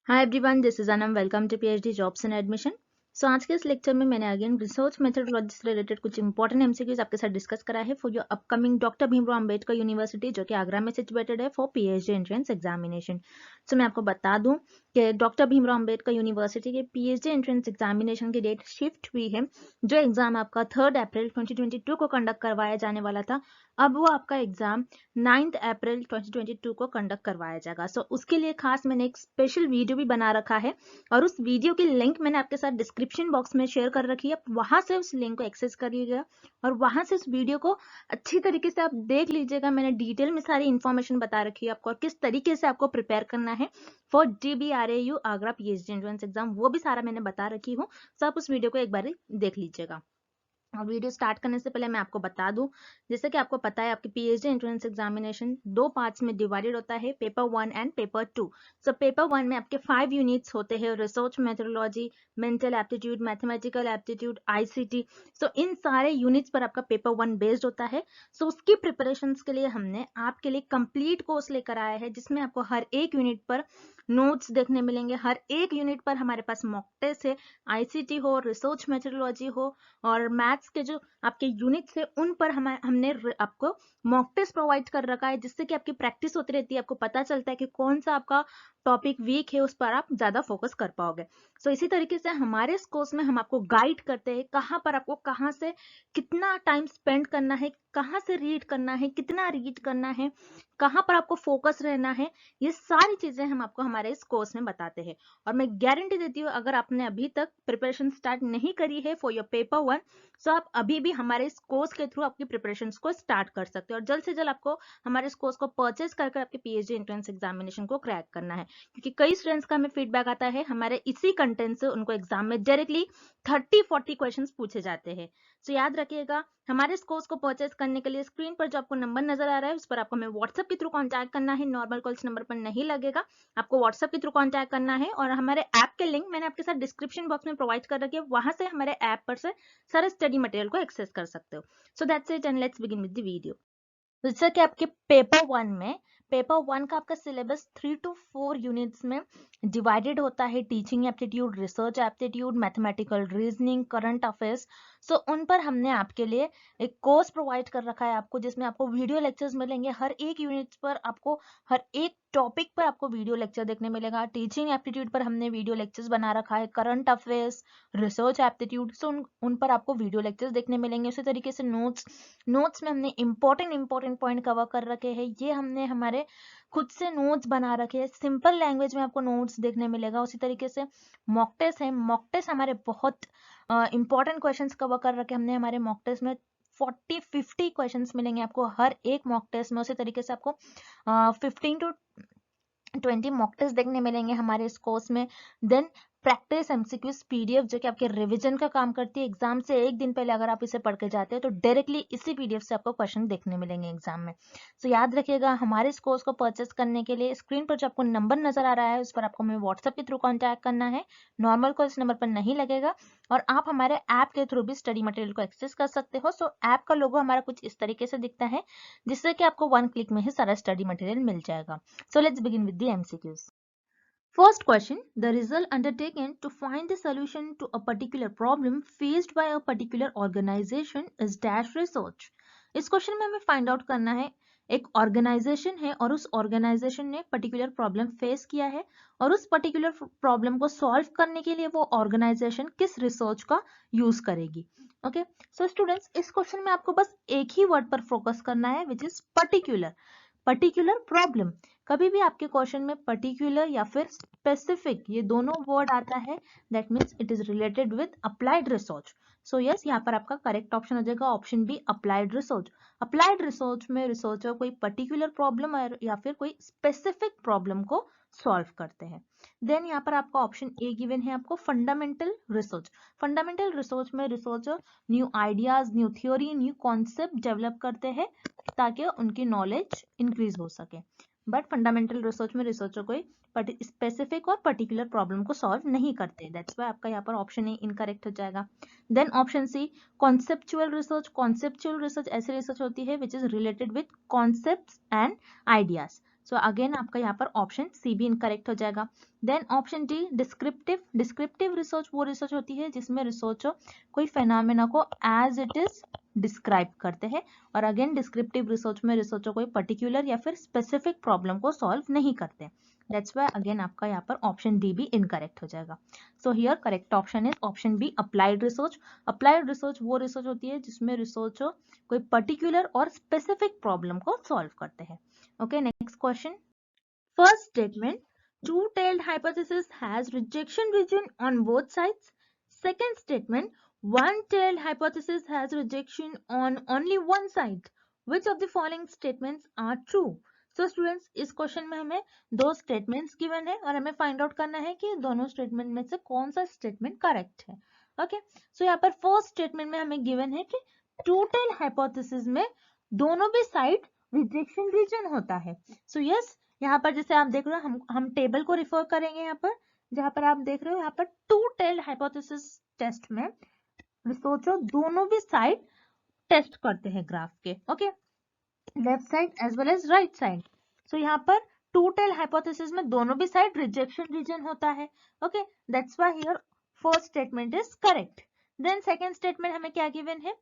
Hi everyone, this is Anam. Welcome to PhD jobs and admission. So आज के इस lecture में मैंने अगेन रिसर्च मेथोडोलॉजी से रिलेटेड कुछ इंपॉर्टेंट एमसीक्यूज आपके साथ डिस्कस करा है for your upcoming doctor Bhimrao Ambedkar university, जो कि आगरा में सिचुएटेड है, for PhD entrance examination. So मैं आपको बता दूं कि डॉक्टर भीमराव अंबेडकर यूनिवर्सिटी के पीएचडी एंट्रेंस एग्जामिनेशन की डेट शिफ्ट हुई है। जो एग्जाम आपका 3 अप्रैल 2022 को कंडक्ट करवाया जाने वाला था, अब वो आपका एग्जाम 9 अप्रैल 2022 को कंडक्ट करवाया जाएगा। सो उसके लिए खास मैंने एक स्पेशल वीडियो भी बना रखा है और उस वीडियो की लिंक मैंने आपके साथ डिस्क्रिप्शन बॉक्स में शेयर कर रखी है। वहां से उस लिंक को एक्सेस करिएगा और वहां से उस वीडियो को अच्छी तरीके से आप देख लीजिएगा। मैंने डिटेल में सारी इंफॉर्मेशन बता रखी है आपको और किस तरीके से आपको प्रिपेयर करना है for DBRAU Agra PhD entrance exam, वो भी सारा मैंने बता रखी हूँ। सो आप उस वीडियो को एक बार देख लीजिएगा। और वीडियो स्टार्ट करने से पहले मैं आपको बता दूं, जैसे कि आपको पता है आपकी पीएचडी एंट्रेंस एग्जामिनेशन 2 पार्ट्स में डिवाइडेड होता है, paper 1 and paper 2। So paper 1 में आपके 5 यूनिट्स होते हैं, research methodology, mental aptitude, mathematical aptitude, ICT. So इन सारे यूनिट्स पर आपका पेपर 1 बेस्ड होता है। सो उसकी प्रिपरेशंस के लिए हमने आपके लिए कंप्लीट कोर्स लेकर आया है, जिसमें आपको हर एक यूनिट पर नोट्स देखने मिलेंगे। हर एक यूनिट पर हमारे पास मॉक टेस्ट है, आईसीटी हो, रिसर्च मेथोडोलॉजी हो और मैथ्स के जो आपके यूनिट्स है उन पर हमने आपको मॉक टेस्ट प्रोवाइड कर रखा है, जिससे कि आपकी प्रैक्टिस होती रहती है। आपको पता चलता है कि कौन सा आपका टॉपिक वीक है, उस पर आप ज्यादा फोकस कर पाओगे। सो इसी तरीके से हमारे इस कोर्स में हम आपको गाइड करते हैं कहाँ पर आपको कहाँ से कितना टाइम स्पेंड करना है, कहाँ से रीड करना है, कितना रीड करना है, कहाँ पर आपको फोकस रहना है। ये सारी चीजें हम आपको हमारे इस कोर्स में बताते हैं और मैं गारंटी देती हूँ, अगर आपने अभी तक प्रिपरेशन स्टार्ट नहीं करी है फॉर योर पेपर 1, सो आप अभी भी हमारे इस कोर्स के थ्रू आपकी प्रिपरेशन को स्टार्ट कर सकते हो और जल्द से जल्द आपको हमारे इस कोर्स को परचेज करके आपके पीएचडी एंट्रेंस एग्जामिनेशन को क्रैक करना है। क्योंकि कई स्टूडेंट्स का हमें फीडबैक आता है, हमारे इसी कंटेंट से उनको एग्जाम में डायरेक्टली 30-40 क्वेश्चंस पूछे जाते हैं। सो याद रखिएगा, हमारे इस कोर्स को परचेज करने के लिए स्क्रीन पर जो आपको नंबर नजर आ रहा है उस पर आपको हमें व्हाट्सएप के थ्रू कॉन्टैक्ट करना है। नॉर्मल कॉल्स नंबर पर नहीं लगेगा, आपको व्हाट्सएप के थ्रू कॉन्टैक्ट करना है और हमारे ऐप के लिंक मैंने आपके साथ डिस्क्रिप्शन बॉक्स में प्रोवाइड कर रखी है, वहां से हमारे ऐप पर से सारे स्टडी मटेरियल को एक्सेस कर सकते हो। So that's it and let's begin with the video. जैसा कि आपके पेपर वन का आपका सिलेबस 3 to 4 यूनिट्स में डिवाइडेड होता है। Teaching aptitude, research aptitude, mathematical reasoning, current affairs. So उन पर हमने आपके लिए एक कोर्स प्रोवाइड कर रखा है आपको, जिसमें आपको वीडियो लेक्चर्स मिलेंगे। हर एक यूनिट पर आपको हर एक टॉपिक पर आपको वीडियो लेक्चर देखने मिलेगा। टीचिंग एप्टीट्यूड पर हमने वीडियो लेक्चर्स बना रखा है, करंट अफेयर्स, रिसर्च एप्टीट्यूड, सो उन पर आपको वीडियो लेक्चर्स देखने मिलेंगे। उसी तरीके से नोट्स में हमने इंपॉर्टेंट पॉइंट कवर कर रखे हैं। ये हमने हमारे खुद से नोट्स बना रखे हैं, सिंपल लैंग्वेज में आपको नोट्स देखने मिलेगा। उसी तरीके से मॉक टेस्ट है, मॉक टेस्ट हमारे बहुत इंपॉर्टेंट क्वेश्चंस कवर कर रखे हमने हमारे मॉक टेस्ट में। 40-50 क्वेश्चंस मिलेंगे आपको हर एक मॉक टेस्ट में। उसी तरीके से आपको 15 to 20 मॉक टेस्ट देखने मिलेंगे हमारे इस कोर्स में। देन प्रैक्टिस एमसीक्यूज पीडीएफ, जो कि आपके रिवीजन का काम करती है। एग्जाम से एक दिन पहले अगर आप इसे पढ़ के जाते हो तो डायरेक्टली इसी पीडीएफ से आपको क्वेश्चन देखने मिलेंगे एग्जाम में। सो याद रखिएगा, हमारे इस कोर्स को परचेस करने के लिए स्क्रीन पर जो आपको नंबर नजर आ रहा है उस पर आपको हमें व्हाट्सएप के थ्रू कॉन्टैक्ट करना है। नॉर्मल कॉल इस नंबर पर नहीं लगेगा और आप हमारे ऐप के थ्रू भी स्टडी मटेरियल को एक्सेस कर सकते हो। सो ऐप का लोगो हमारा कुछ इस तरीके से दिखता है, जिससे कि आपको 1 क्लिक में ही सारा स्टडी मटेरियल मिल जाएगा। So let's begin with the MCQs. First question, the result undertaken to find the solution to a particular problem faced by a particular organization is dash research. इस क्वेश्चन में हमें find out करना है, एक organisation है और उस organisation ने पर्टिकुलर प्रॉब्लम फेस किया है और उस पर्टिकुलर प्रॉब्लम को सॉल्व करने के लिए वो ऑर्गेनाइजेशन किस रिसर्च का यूज करेगी। ओके, सो स्टूडेंट्स, इस क्वेश्चन में आपको बस एक ही वर्ड पर फोकस करना है, विच इज पर्टिकुलर प्रॉब्लम। कभी भी आपके क्वेश्चन में पर्टिकुलर या फिर स्पेसिफिक, ये दोनों वर्ड आता है, that means it is related with applied research. So yes, यहाँ पर आपका करेक्ट ऑप्शन हो जाएगा option B, applied research. Applied research में रिसर्चर कोई पर्टिकुलर प्रॉब्लम या फिर कोई स्पेसिफिक प्रॉब्लम को सॉल्व करते हैं। देन यहाँ पर आपका ऑप्शन ए गिवन है आपको, फंडामेंटल रिसर्च। फंडामेंटल रिसर्च में researcher new ideas, new theory, new concept develop करते हैं ताकि उनकी नॉलेज इंक्रीज हो सके। बट फंडामेंटल रिसर्च में रिसर्चर कोई स्पेसिफिक और पर्टिकुलर प्रॉब्लम को सॉल्व नहीं करते, दैट्स व्हाई आपका यहाँ पर ऑप्शन ए इनकरेक्ट हो जाएगा। Then option C, conceptual research. Conceptual research ऐसी रिसर्च होती है which is related with concepts and ideas. So again आपका यहाँ पर ऑप्शन सी भी इनकरेक्ट हो जाएगा। Then option D descriptive. Descriptive research वो रिसर्च होती है जिसमें रिसर्चर कोई फेनोमेना को एज इट इज डिस्क्राइब करते हैं, और अगेन डिस्क्रिप्टिव रिसर्च में रिसर्चर कोई पर्टिकुलर या फिर स्पेसिफिक प्रॉब्लम को सॉल्व नहीं करते। दैट्स व्हाई अगेन आपका यहाँ पर ऑप्शन डी भी इनकरेक्ट हो जाएगा। So here correct option is option B applied research. Applied research वो रिसर्च होती है जिसमें रिसर्चर कोई पर्टिकुलर और स्पेसिफिक प्रॉब्लम को सॉल्व करते हैं। Okay, next question. First statement, two-tailed hypothesis has rejection region on both sides. Second statement, one-tailed hypothesis has rejection on only one side. Which of the following statements are true? So students, इस question में हमें दो statements given है और हमें find out करना है कि दोनों स्टेटमेंट में से कौन सा स्टेटमेंट करेक्ट है। ओके, सो यहाँ पर फर्स्ट स्टेटमेंट में हमें गिवन है कि टू टेल हाइपोथेसिस में दोनों भी साइड रिजेक्शन रीजन होता है। सो यस, यहाँ पर जैसे आप देख रहे हो, हम टेबल को रिफर करेंगे यहाँ पर, जहाँ पर आप देख रहे हो यहाँ पर टू टेल्ड हाइपोथेसिस टेस्ट में रिसर्चर दोनों भी साइड टेस्ट करते हैं ग्राफ के। Okay, left side as well as right side. So यहाँ पर टू टेल हाइपोथेसिस में दोनों भी साइड रिजेक्शन रीजन होता है। Okay, that's why here first statement is correct. Then second statement हमें क्या गिवन है,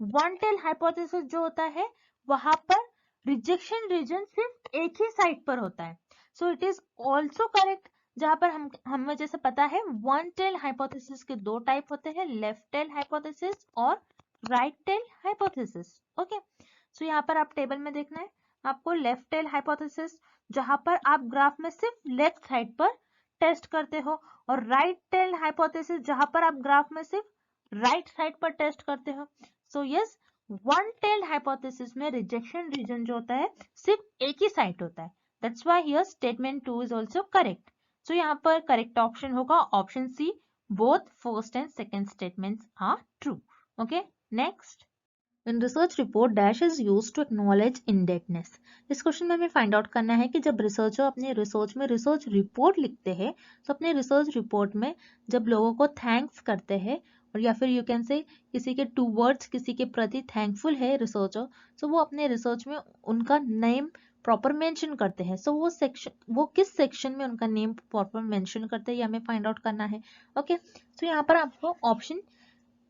वन टेल हाइपोथेसिस जो होता है वहां पर रिजेक्शन रीजन सिर्फ एक ही साइड पर होता है। So it is also correct, जहां पर हमें जैसे पता है वन टेल हाइपोथेसिस के दो टाइप होते हैं, लेफ्ट टेल हाइपोथेसिस और राइट टेल हाइपोथेसिस। ओके, सो यहाँ पर आप टेबल में देखना है आपको लेफ्ट टेल हाइपोथेसिस जहां पर आप ग्राफ में सिर्फ लेफ्ट साइड पर टेस्ट करते हो, और राइट टेल हाइपोथेसिस जहां पर आप ग्राफ में सिर्फ राइट साइड पर टेस्ट करते हो। So yes, one tailed hypothesis में रिजेक्शन रीजन जो होता है सिर्फ एक ही साइड होता है। That's why here statement 2 is also correct. So यहाँ पर करेक्ट ऑप्शन होगा option C, both first and second statements are true. Okay, next. In research report dash is used to acknowledge indebtedness. इस question में हमें find out करना है कि जब रिसर्चर अपने रिसर्च में रिसर्च रिपोर्ट लिखते हैं तो अपने रिसर्च रिपोर्ट में जब लोगों को थैंक्स करते हैं, और या फिर यू कैन से किसी के टू वर्ड्स किसी के प्रति थैंकफुल है रिसर्चर, सो वो अपने रिसर्च में उनका नेम प्रॉपर मेंशन करते हैं। सो वो किस सेक्शन में उनका नेम प्रॉपर मेंशन करते हैं ये हमें फाइंड आउट करना है। ओके, सो यहाँ पर आपको ऑप्शन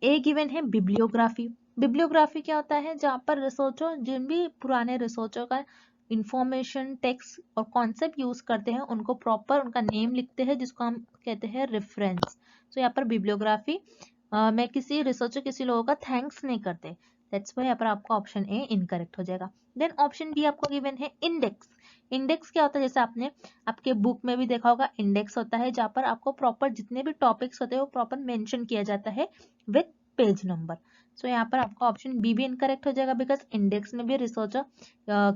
ए गिवन है बिब्लियोग्राफी। बिब्लियोग्राफी क्या होता है, जहाँ पर रिसर्चर जिन भी पुराने रिसर्चर का इंफॉर्मेशन टेक्स्ट और कॉन्सेप्ट यूज करते हैं उनको प्रॉपर उनका नेम लिखते हैं जिसको हम कहते हैं रेफरेंस। तो यहाँ पर बिब्लियोग्राफी में किसी रिसर्चर किसी लोगों का थैंक्स नहीं करते। दैट्स व्हाई यहाँ पर आपका ऑप्शन ए इनकरेक्ट हो जाएगा। देन ऑप्शन बी आपको गिवन है इंडेक्स। इंडेक्स क्या होता है, जैसे आपने आपके बुक में भी देखा होगा, इंडेक्स होता है जहाँ पर आपको प्रॉपर जितने भी टॉपिक्स होते हैं वो प्रॉपर मेंशन किया जाता है विथ पेज नंबर। सो यहाँ पर आपका ऑप्शन बी भी इनकरेक्ट हो जाएगा, बिकॉज इंडेक्स में भी रिसर्चर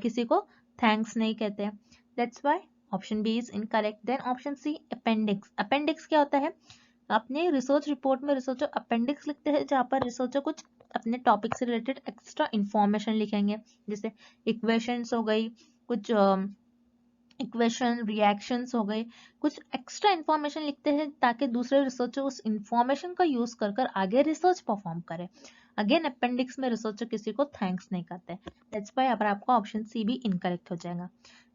किसी को थैंक्स नहीं कहते हैं। That's why option B is incorrect. Then option C appendix. Appendix क्या होता है, अपने रिसर्च रिपोर्ट में रिसर्चर अपेंडिक्स लिखते हैं जहाँ पर रिसर्चर कुछ अपने टॉपिक से रिलेटेड एक्स्ट्रा इंफॉर्मेशन लिखेंगे, जैसे इक्वेशंस हो गई, कुछ इक्वेशन रिएक्शंस हो गए, कुछ एक्स्ट्रा इंफॉर्मेशन लिखते हैं ताकि दूसरे रिसर्चर उस इंफॉर्मेशन का यूज कर आगे रिसर्च परफॉर्म करे। अगेन अपेंडिक्स में रिसर्चर किसी को थैंक्स नहीं करते। दैट्स व्हाई अब आपका ऑप्शन सी भी इनकरेक्ट हो जाएगा।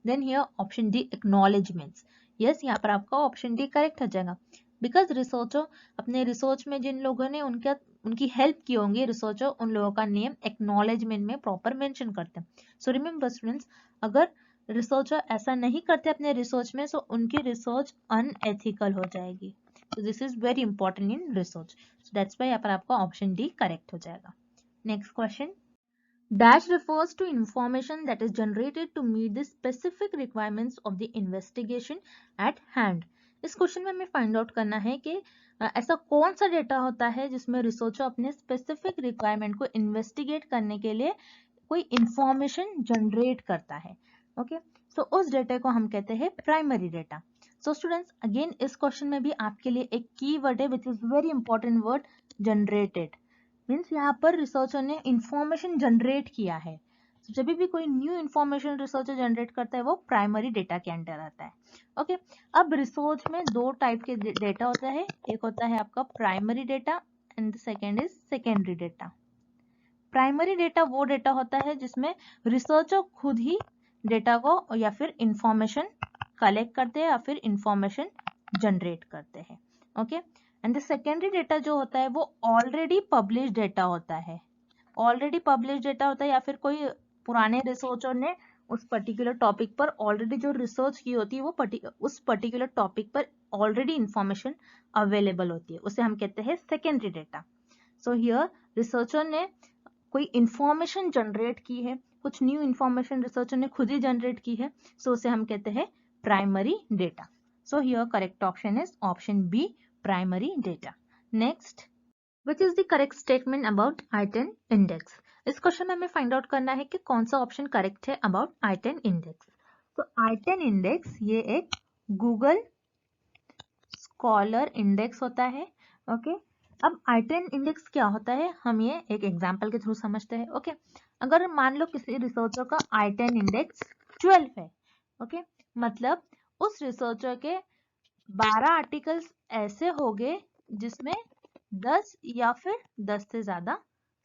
Then here option D acknowledgements. Yes, यहाँ पर आपका ऑप्शन डी करेक्ट हो जाएगा, बिकॉज रिसर्चर अपने रिसर्च में जिन लोगों ने उनकी हेल्प की होंगी रिसर्चर, उन लोगों का नेम एक्नॉलेजमेंट में प्रॉपर मेंशन करते हैं। सो रिमेंबर स्टूडेंट्स, अगर रिसर्चर ऐसा नहीं करते अपने रिसर्च में सो उनकी रिसर्च अनएथिकल हो जाएगी। so this is very important in research, so that's why यहाँ पर आपका ऑप्शन डी करेक्ट हो जाएगा। Next question, dash refers to information that is generated to meet the specific requirements of the investigation at hand. इस question में हमें find out करना है कि ऐसा कौन सा डेटा होता है जिसमें रिसर्चर अपने स्पेसिफिक रिक्वायरमेंट को इन्वेस्टिगेट करने के लिए कोई इंफॉर्मेशन जनरेट करता है। ओके, सो उस डेटा को हम कहते हैं primary data. So students, again इस क्वेश्चन में भी आपके लिए एक की वर्ड है which is very important word, generated. Means यहाँ पर रिसर्चर ने इंफॉर्मेशन जनरेट किया है। so, जब भी कोई न्यू इंफॉर्मेशन रिसर्चर जनरेट करता है वो प्राइमरी डेटा के अंडर आता है। ओके, अब रिसर्च में दो टाइप के डेटा होता है, एक होता है आपका primary data and the second is secondary data. Primary data वो डेटा होता है जिसमें रिसर्चर खुद ही डेटा को या फिर इंफॉर्मेशन कलेक्ट करते हैं या फिर इंफॉर्मेशन जनरेट करते हैं। Okay, and the secondary data जो होता है वो ऑलरेडी पब्लिश डेटा होता है, ऑलरेडी पब्लिश डेटा होता है या फिर कोई पुराने रिसर्चर ने उस पर्टिकुलर टॉपिक पर ऑलरेडी जो रिसर्च की होती है वो उस पर्टिकुलर टॉपिक पर ऑलरेडी इंफॉर्मेशन अवेलेबल होती है, उसे हम कहते हैं secondary data. So here researcher ने कोई इंफॉर्मेशन जनरेट की है, कुछ न्यू इंफॉर्मेशन रिसर्चर ने खुद ही जनरेट की है, सो उसे हम कहते हैं primary data. So here correct option is option B, primary data. Next, which is the correct statement about I10 index. इस क्वेश्चन में हमें फाइंड आउट करना है कि कौन सा ऑप्शन करेक्ट है अबाउट I10 इंडेक्स। तो I10 इंडेक्स ये एक गूगल स्कॉलर इंडेक्स होता है। ओके, अब I10 इंडेक्स क्या होता है हम ये एक एग्जांपल के थ्रू समझते हैं। ओके, अगर मान लो किसी रिसर्चर का I10 इंडेक्स 12 है, ओके, मतलब उस रिसर्चर के 12 आर्टिकल्स ऐसे होंगे जिसमें 10 या फिर 10 से ज्यादा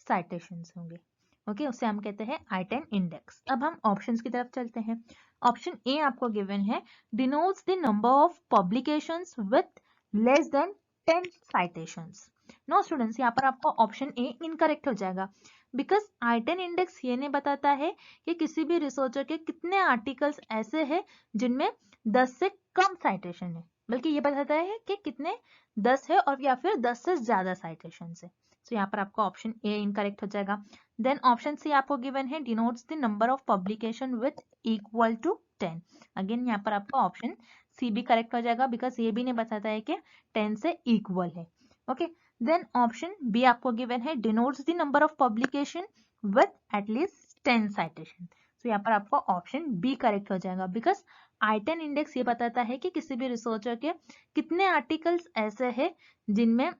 साइटेशंस होंगे। ओके, उसे हम कहते हैं I10 इंडेक्स। अब हम ऑप्शंस की तरफ चलते हैं। ऑप्शन ए आपको गिवन है, denotes the number of publications with less than 10 citations. No students, यहाँ पर आपका ऑप्शन ए इनकरेक्ट हो जाएगा, बिकॉज I10 इंडेक्स ये नहीं बताता है कि किसी भी रिसर्चर के कितने आर्टिकल्स ऐसे हैं जिनमें 10 से कम साइटेशन है, बल्कि ये बताता है कि कितने 10 है और या फिर 10 से ज्यादा साइटेशन है। तो यहाँ पर आपका ऑप्शन ए इनकरेक्ट हो जाएगा। देन ऑप्शन सी आपको गिवन है, denotes the number of publication with equal to 10। Again यहाँ पर आपका ऑप्शन सी भी करेक्ट हो जाएगा, बिकॉज ये भी नहीं बताता है कि 10 से इक्वल है। ओके, देन ऑप्शन बी आपको गिवन है, denotes the number of publication with at least 10 citation. तो यहाँ पर आपका ऑप्शन बी करेक्ट हो जाएगा, बिकॉज I10 इंडेक्स ये बताता है कि किसी भी रिसर्चर के कितने आर्टिकल्स ऐसे हैं जिनमें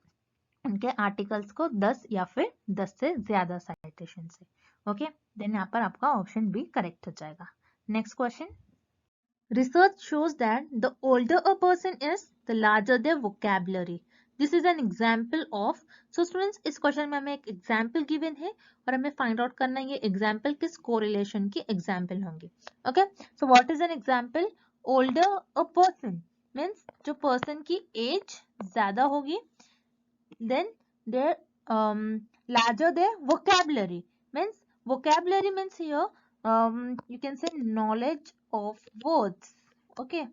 उनके आर्टिकल्स को 10 या फिर 10 से ज्यादा साइटेशन है। ओके, देन यहाँ पर आपका ऑप्शन बी करेक्ट हो जाएगा। Next question, research shows that the older a person is, the larger their vocabulary. This is an example of. So students, इस क्वेश्चन में हमें एक एग्जाम्पल गिवन है और हमें फाइंड आउट करना है ये एग्जाम्पल किस कोरिलेशन की एग्जाम्पल होंगे। Okay, so what is an example? Older a person means जो पर्सन की एज ज्यादा होगी, then their larger their vocabulary means here you can say knowledge of words. okay,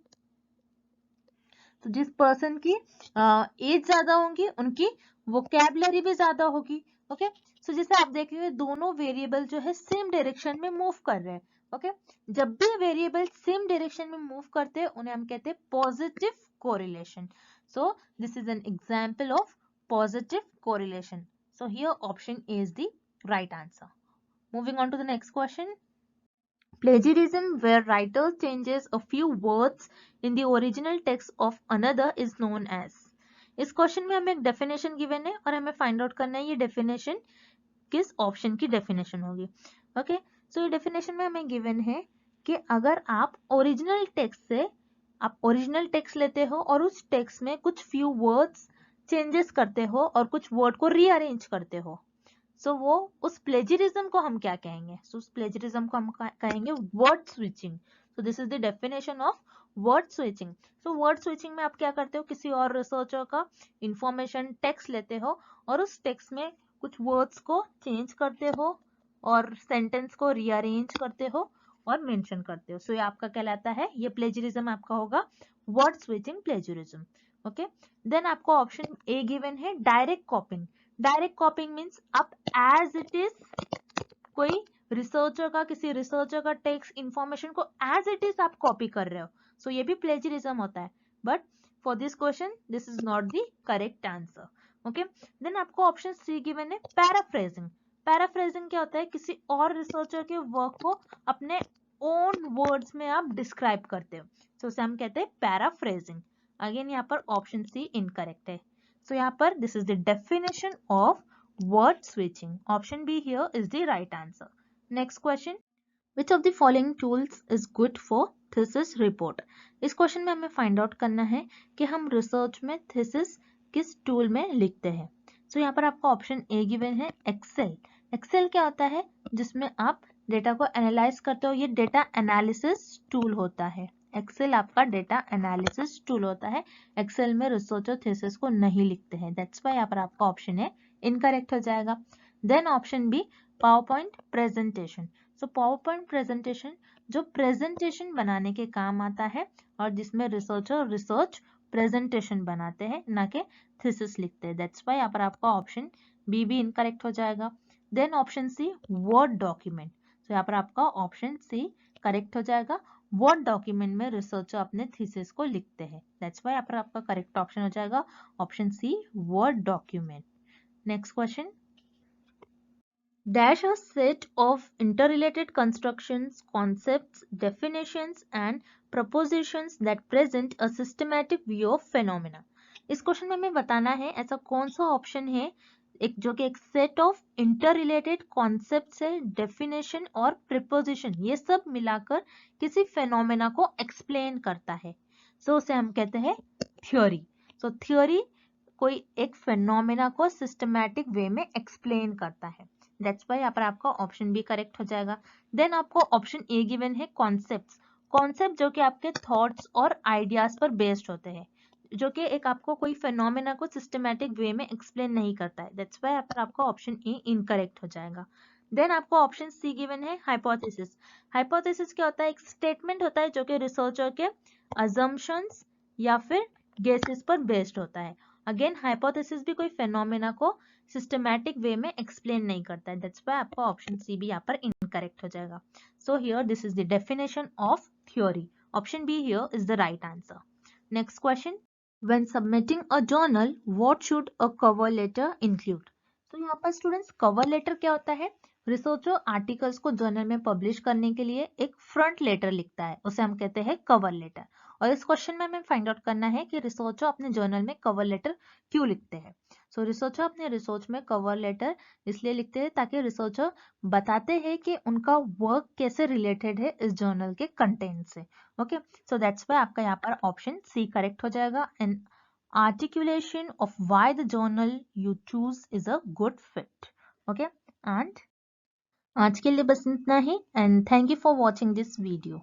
तो जिस पर्सन की एज ज्यादा होंगी उनकी वोकैबुलरी भी ज्यादा होगी। ओके, सो जैसे आप देख रहे हैं दोनों वेरिएबल जो है सेम डायरेक्शन में मूव कर रहे हैं। ओके, जब भी वेरिएबल सेम डायरेक्शन में मूव करते हैं उन्हें हम कहते हैं positive correlation. So this is an example of positive correlation. So here option A is the right answer. Moving on to the next question. Plagiarism, where writer changes a few words in the original text of another, is known as. इस question में हमें एक definition given है और हमें find out करना है ये डेफिनेशन किस ऑप्शन की डेफिनेशन होगी। ओके, सो ये डेफिनेशन में हमें गिवन है कि अगर आप ओरिजिनल टेक्स्ट लेते हो और उस टेक्स्ट में कुछ फ्यू वर्ड्स चेंजेस करते हो और कुछ वर्ड को रीअरेंज करते हो, सो वो उस प्लेजरिज्म को हम क्या कहेंगे? सो उस प्लेजरिज्म को हम कहेंगे word switching. So this is the definition of word switching. So word switching में आप क्या करते हो, किसी और रिसर्चर का इंफॉर्मेशन टेक्स्ट लेते हो और उस टेक्स्ट में कुछ वर्ड्स को चेंज करते हो और सेंटेंस को रीअरेंज करते हो और मेंशन करते हो। सो ये आपका कहलाता है, ये प्लेजरिज्म आपका होगा word switching plagiarism. Okay, then आपको ऑप्शन ए गिवन है, direct copying. Direct copying means आप एज इट इज कोई रिसर्चर का किसी रिसर्चर का टेक्स्ट इंफॉर्मेशन को एज इट इज आप कॉपी कर रहे हो, सो ये भी प्लेजरिज्म होता है, but for this question this is not the correct answer. Okay, then आपको ऑप्शन सी गिवन है, पैराफ्रेजिंग। पैराफ्रेजिंग क्या होता है? किसी और रिसर्चर के वर्क को अपने ओन वर्ड्स में आप डिस्क्राइब करते हो, सो उसे हम कहते हैं पैराफ्रेजिंग। अगेन यहाँ पर ऑप्शन सी इनकरेक्ट है। सो यहाँ पर this is the definition of word switching. Option B here is the right answer. Next question, which of the following tools is good for thesis report? इस क्वेश्चन में हमें find out करना है कि हम रिसर्च में थीसिस किस tool में लिखते हैं। सो यहाँ पर आपका ऑप्शन ए गिवन है, एक्सेल। एक्सेल क्या होता है? जिसमें आप डेटा को एनालाइज करते हो, ये डेटा एनालिसिस टूल होता है। एक्सेल आपका डेटा एनालिसिस टूल होता है। एक्सेल में रिसर्च और थीसिस को नहीं लिखते हैं, दैट्स व्हाई यहाँ पर आपका ऑप्शन है इनकरेक्ट हो जाएगा। Then option B, PowerPoint presentation. So PowerPoint presentation जो प्रेजेंटेशन बनाने के काम आता है और जिसमें रिसर्चर रिसर्च प्रेजेंटेशन बनाते हैं, ना कि थीसिस लिखते हैं, दैट्स व्हाई यहाँ पर आपका ऑप्शन बी भी इनकरेक्ट हो जाएगा। Then option C, Word document. तो यहाँ पर आपका ऑप्शन सी करेक्ट हो जाएगा। वर्ड डॉक्यूमेंट में रिसर्चर अपने थीसिस को लिखते हैं, दैट्स व्हाई यहाँ पर आपका करेक्ट ऑप्शन हो जाएगा option C, Word document. Next question, dash a set of interrelated constructions, concepts, definitions and propositions that present a systematic view of phenomena। इस क्वेश्चन में हमें बताना है ऐसा कौन सा ऑप्शन है एक जो कि एक set of inter related concept है, डेफिनेशन और प्रिपोजिशन, ये सब मिलाकर किसी फेनोमेना को एक्सप्लेन करता है। सो उसे हम कहते हैं थ्योरी। सो थ्योरी कोई एक फेनोमेना को सिस्टमैटिक वे में एक्सप्लेन करता है, दैट्स व्हाई यहाँ पर आपका ऑप्शन बी करेक्ट हो जाएगा। देन आपको ऑप्शन ए गिवन है कॉन्सेप्ट्स। कॉन्सेप्ट जो कि आपके थॉट्स और आइडियाज पर बेस्ड होते हैं, जो कि एक आपको कोई फेनोमेना को सिस्टमैटिक वे में एक्सप्लेन नहीं करता है, दैट्स व्हाई यहाँ पर आपका ऑप्शन ए इनकरेक्ट हो जाएगा। देन आपको ऑप्शन सी गिवन है हाइपोथेसिस। हाइपोथेसिस क्या होता है, एक स्टेटमेंट होता है जो कि रिसर्चर के अजम्पशंस या फिर गेसेस पर बेस्ड होता है। अगेन हाइपोथेसिस भी कोई फेनोमेना को सिस्टमैटिक वे में एक्सप्लेन नहीं करता है, दैट्स व्हाई आपका ऑप्शन सी भी यहाँ पर इनकरेक्ट हो जाएगा। So here this is the definition of theory, option B here is the right answer. Next question, when submitting a journal what should a cover letter include. तो यहाँ पर students cover letter क्या होता है, researcher articles को journal में publish करने के लिए एक फ्रंट लेटर लिखता है, उसे हम कहते हैं कवर लेटर। और इस क्वेश्चन में हमें फाइंड आउट करना है कि रिसर्चर अपने जर्नल में कवर लेटर क्यों लिखते हैं। सो रिसर्चर अपने रिसर्च में कवर लेटर इसलिए लिखते हैं ताकि रिसर्चर बताते हैं कि उनका वर्क कैसे रिलेटेड है इस जर्नल के कंटेंट से। ओके, सो दैट्स व्हाई आपका यहाँ पर ऑप्शन सी करेक्ट हो जाएगा। And articulation of why the journal you choose is a good fit. Okay, and आज के लिए बस इतना ही, and thank you for watching this video.